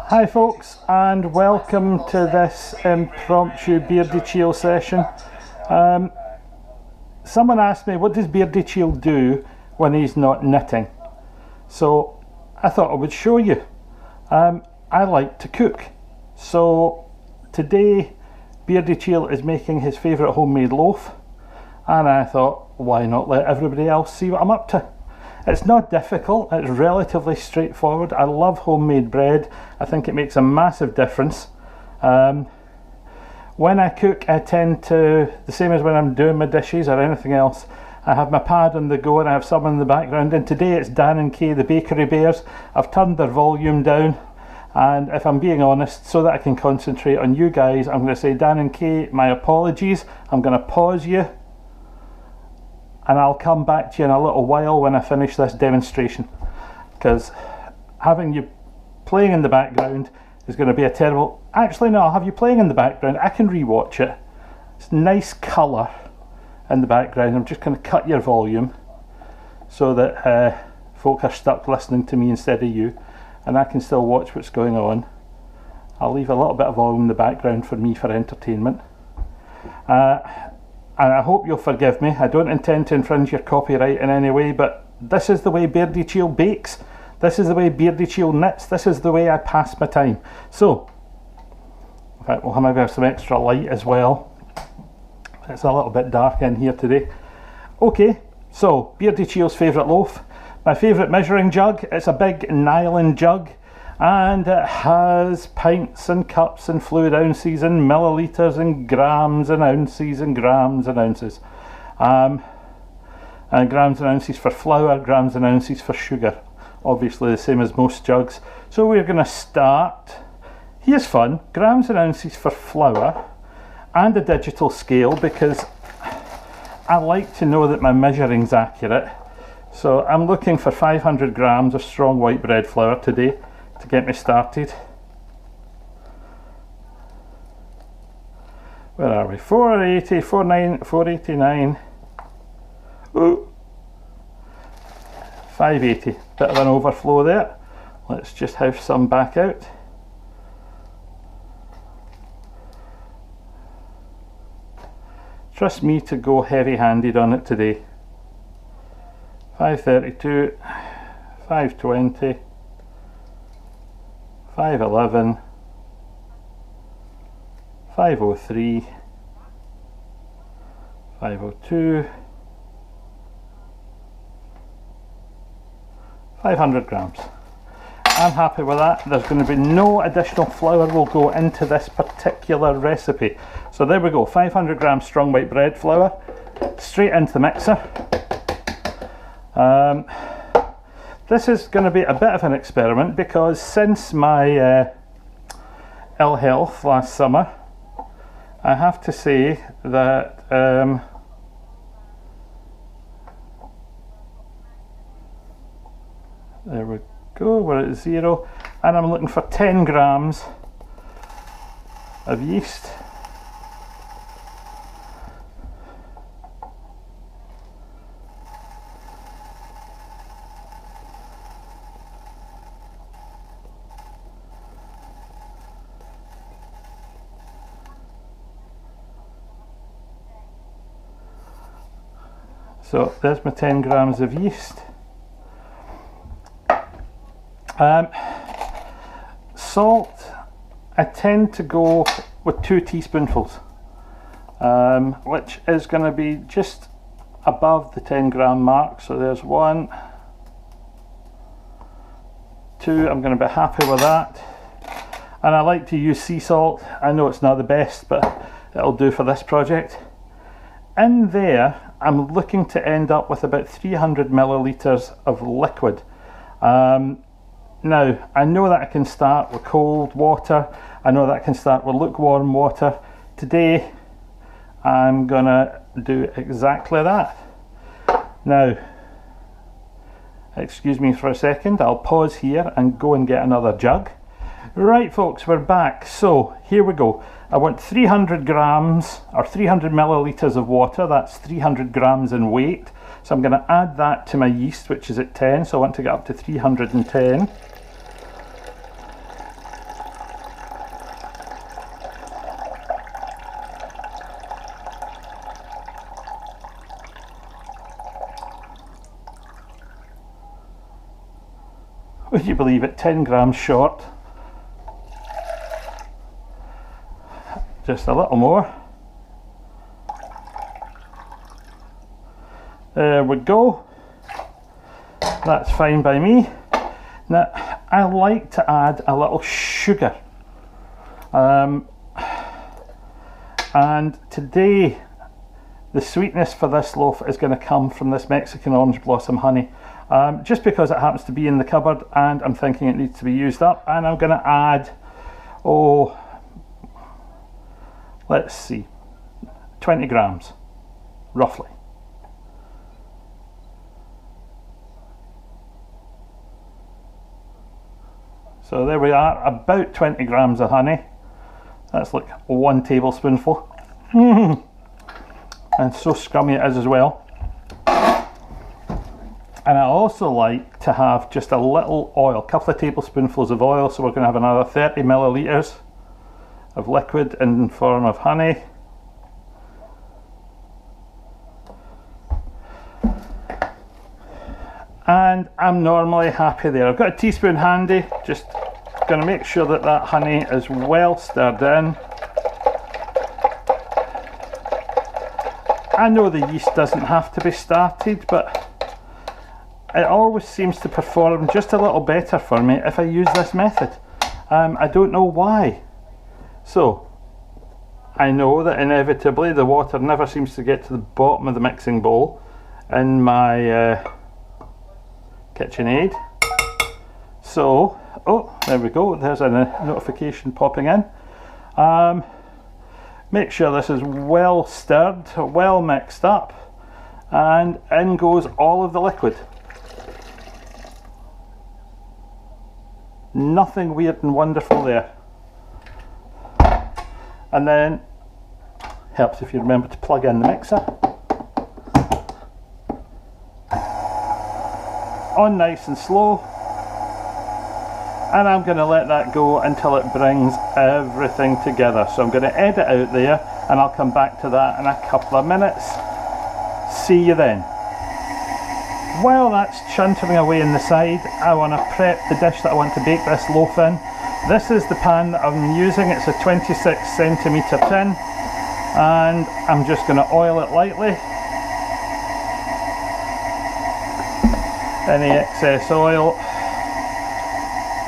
Hi folks, and welcome to this impromptu Beardychiel session. Someone asked me, what does Beardychiel do when he's not knitting? So I thought I would show you. I like to cook. So today Beardychiel is making his favourite homemade loaf, and I thought, why not let everybody else see what I'm up to? It's not difficult, it's relatively straightforward. I love homemade bread. I think it makes a massive difference. When I cook, I tend to, the same as when I'm doing my dishes or anything else, I have my pad on the go and I have someone in the background, and today it's Dan and Kay, the bakery bears. I've turned their volume down, and if I'm being honest, so that I can concentrate on you guys, I'm going to say, Dan and Kay, my apologies. I'm going to pause you, and I'll come back to you in a little while when I finish this demonstration, because having you playing in the background is going to be a terrible... Actually no, I'll have you playing in the background. I can rewatch it. It's nice colour in the background. I'm just going to cut your volume so that folk are stuck listening to me instead of you, and I can still watch what's going on. I'll leave a little bit of volume in the background for me for entertainment. And I hope you'll forgive me. I don't intend to infringe your copyright in any way, but this is the way Beardychiel bakes. This is the way Beardychiel knits. This is the way I pass my time. So, in fact, we'll maybe have some extra light as well. It's a little bit dark in here today. Okay, so Beardychiel's favourite loaf. My favourite measuring jug. It's a big nylon jug, and it has pints and cups and fluid ounces and millilitres and grams and ounces and grams and ounces. And grams and ounces for flour, grams and ounces for sugar. Obviously the same as most jugs. So we're going to start. Here's fun. Grams and ounces for flour, and a digital scale, because I like to know that my measuring's accurate. So I'm looking for 500 grams of strong white bread flour today to get me started. Where are we? 480, 489. Ooh. 580. Bit of an overflow there. Let's just have some back out. Trust me to go heavy-handed on it today. 532, 520. 511, 503, 502, 500 grams. I'm happy with that. There's going to be no additional flour will go into this particular recipe. So there we go, 500 grams strong white bread flour, straight into the mixer. This is going to be a bit of an experiment, because since my ill health last summer, I have to say that there we go, we're at 0, and I'm looking for 10 grams of yeast. So there's my 10 grams of yeast. Salt, I tend to go with 2 teaspoonfuls, which is going to be just above the 10 gram mark. So there's 1, 2, I'm going to be happy with that. And I like to use sea salt. I know it's not the best, but it'll do for this project. In there, I'm looking to end up with about 300 millilitres of liquid. Now, I know that I can start with cold water. I know that I can start with lukewarm water. Today, I'm gonna do exactly that. Now, excuse me for a second, I'll pause here and go and get another jug. Right folks, we're back. So here we go. I want 300 grams or 300 millilitres of water. That's 300 grams in weight. So I'm going to add that to my yeast, which is at 10. So I want to get up to 310. would you believe it, 10 grams short. Just a little more. There we go. That's fine by me. Now, I like to add a little sugar. And today, the sweetness for this loaf is going to come from this Mexican orange blossom honey. Just because it happens to be in the cupboard and I'm thinking it needs to be used up, and I'm going to add, oh, let's see, 20 grams, roughly. So there we are, about 20 grams of honey. That's like 1 tablespoonful. And so scrummy it is as well. And I also like to have just a little oil, a couple of tablespoonfuls of oil. So we're going to have another 30 millilitres of liquid in form of honey. And I'm normally happy there. I've got a teaspoon handy, just going to make sure that that honey is well stirred in. I know the yeast doesn't have to be started, but it always seems to perform just a little better for me if I use this method. I don't know why. So, I know that inevitably the water never seems to get to the bottom of the mixing bowl in my KitchenAid. So, oh, there we go, there's a notification popping in. Make sure this is well stirred, well mixed up, and in goes all of the liquid. Nothing weird and wonderful there. And then, helps if you remember to plug in the mixer. On nice and slow. And I'm going to let that go until it brings everything together. So I'm going to edit out there and I'll come back to that in a couple of minutes. See you then. While that's chuntering away in the side, I want to prep the dish that I want to bake this loaf in. This is the pan that I'm using. It's a 26 centimetre tin, and I'm just going to oil it lightly. Any excess oil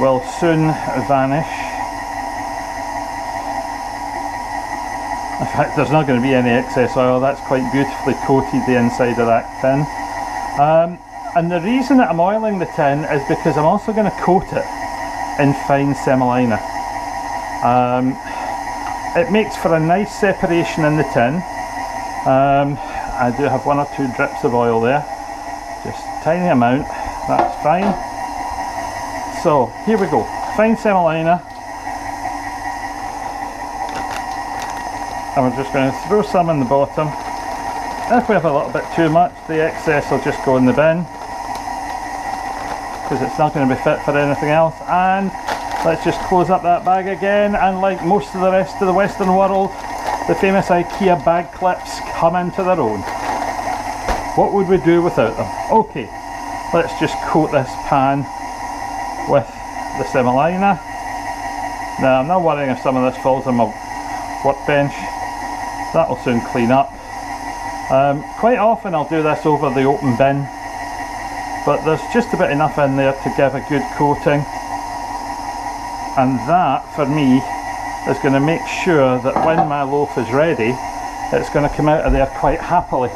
will soon vanish. In fact, there's not going to be any excess oil. That's quite beautifully coated the inside of that tin. And the reason that I'm oiling the tin is because I'm also going to coat it in fine semolina. It makes for a nice separation in the tin. I do have 1 or 2 drips of oil there, just a tiny amount, that's fine. So here we go, fine semolina, and we're just going to throw some in the bottom. If we have a little bit too much, the excess will just go in the bin, because it's not going to be fit for anything else. And let's just close up that bag again, and like most of the rest of the Western world, the famous IKEA bag clips come into their own. What would we do without them? Okay, let's just coat this pan with the semolina. Now I'm not worrying if some of this falls on my workbench, that'll soon clean up. Quite often I'll do this over the open bin, but there's just about enough in there to give a good coating, and that for me is going to make sure that when my loaf is ready, it's going to come out of there quite happily.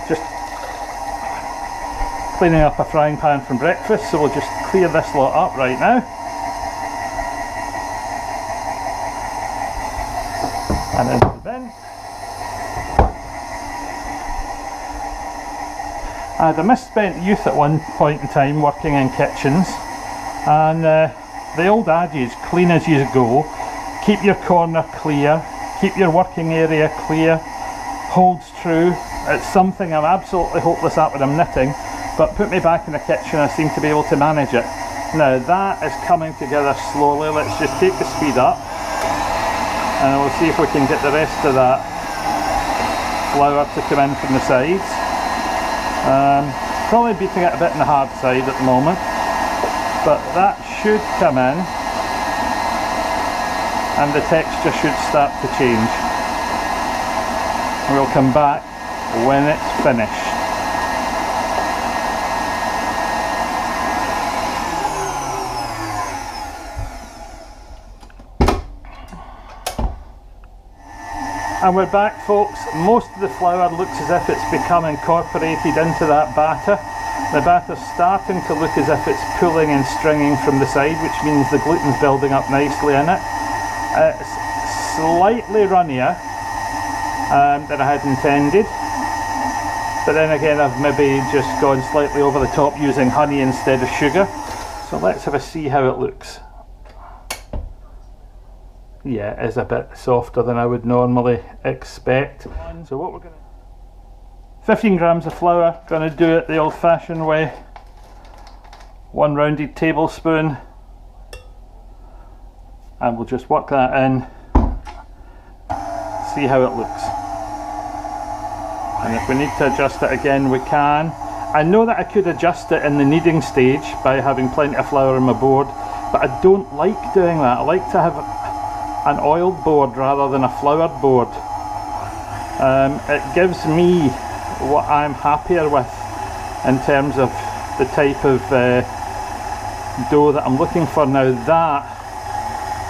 Just cleaning up a frying pan from breakfast, so we'll just clear this lot up right now. And into the bin. I had a misspent youth at one point in time working in kitchens, and the old adage, clean as you go, keep your corner clear, keep your working area clear, holds true. It's something I'm absolutely hopeless at when I'm knitting, but put me back in the kitchen, I seem to be able to manage it. Now that is coming together slowly. Let's just take the speed up, and we'll see if we can get the rest of that flour to come in from the sides. Probably beating it a bit on the hard side at the moment. but that should come in and the texture should start to change. We'll come back when it's finished. And we're back, folks. Most of the flour looks as if it's become incorporated into that batter. The batter's starting to look as if it's pulling and stringing from the side, which means the gluten's building up nicely in it. It's slightly runnier than I had intended, but then again I've maybe just gone slightly over the top using honey instead of sugar. So let's have a see how it looks. Yeah, it is a bit softer than I would normally expect. So what we're going to... 15 grams of flour, going to do it the old fashioned way. 1 rounded tablespoon. And we'll just work that in. See how it looks. And if we need to adjust it again, we can. I know that I could adjust it in the kneading stage by having plenty of flour on my board, but I don't like doing that. I like to have an oiled board rather than a floured board. It gives me what I'm happier with in terms of the type of dough that I'm looking for. Now that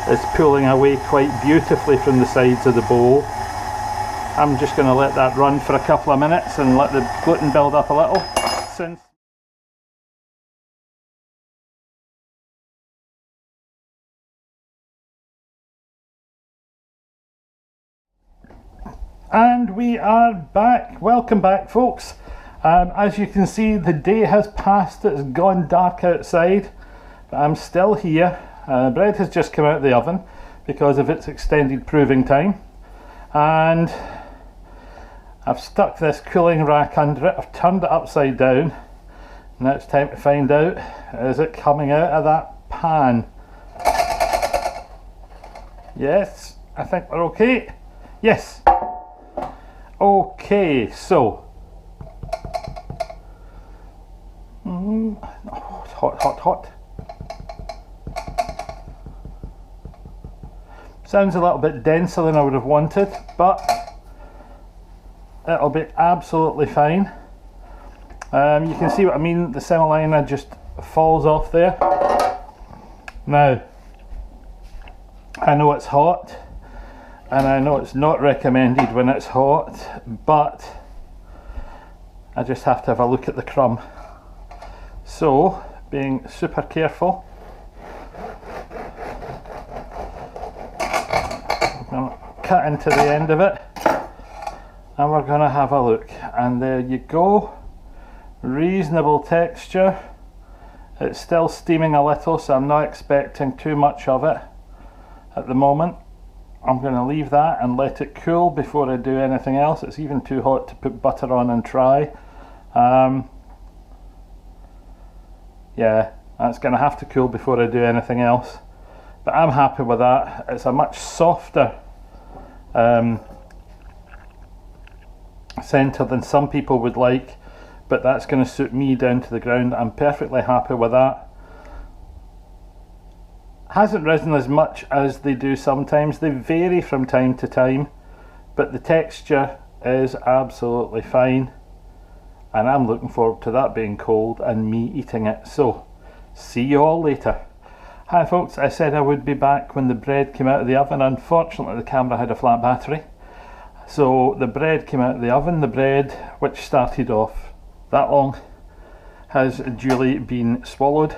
is pulling away quite beautifully from the sides of the bowl. I'm just going to let that run for a couple of minutes and let the gluten build up a little. And we are back. Welcome back, folks. As you can see, the day has passed. It's gone dark outside, but I'm still here. Bread has just come out of the oven because of its extended proving time, and I've stuck this cooling rack under it. I've turned it upside down. Now it's time to find out, is it coming out of that pan? Yes, I think we're okay. Yes. Okay, so oh, it's hot, hot, hot. Sounds a little bit denser than I would have wanted, but it'll be absolutely fine. You can see what I mean, the semolina just falls off there. Now, I know it's hot, and I know it's not recommended when it's hot, but I just have to have a look at the crumb. So, being super careful, I'm going to cut into the end of it, and we're going to have a look. And there you go, reasonable texture. It's still steaming a little, so I'm not expecting too much of it at the moment. I'm going to leave that and let it cool before I do anything else. It's even too hot to put butter on and try. Yeah, that's going to have to cool before I do anything else. But I'm happy with that. It's a much softer centre than some people would like, but that's going to suit me down to the ground. I'm perfectly happy with that. Hasn't risen as much as they do sometimes. They vary from time to time, but the texture is absolutely fine, and I'm looking forward to that being cold and me eating it. So see you all later. Hi folks, I said I would be back when the bread came out of the oven. Unfortunately the camera had a flat battery, so the bread came out of the oven. The bread, which started off that long, has duly been swallowed.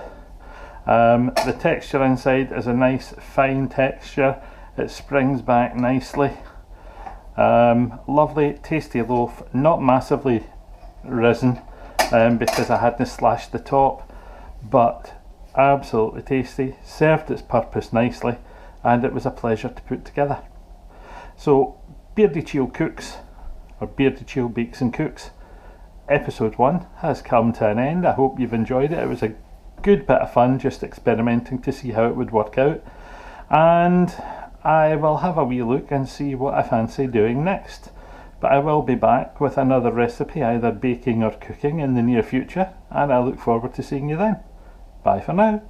The texture inside is a nice fine texture. It springs back nicely. Lovely tasty loaf, not massively risen because I hadn't slashed the top, but absolutely tasty, served its purpose nicely, and it was a pleasure to put together. So Beardychiel cooks, or Beardychiel bakes and cooks, episode 1 has come to an end. I hope you've enjoyed it. It was a good bit of fun just experimenting to see how it would work out, and I will have a wee look and see what I fancy doing next. But I will be back with another recipe, either baking or cooking, in the near future, and I look forward to seeing you then. Bye for now.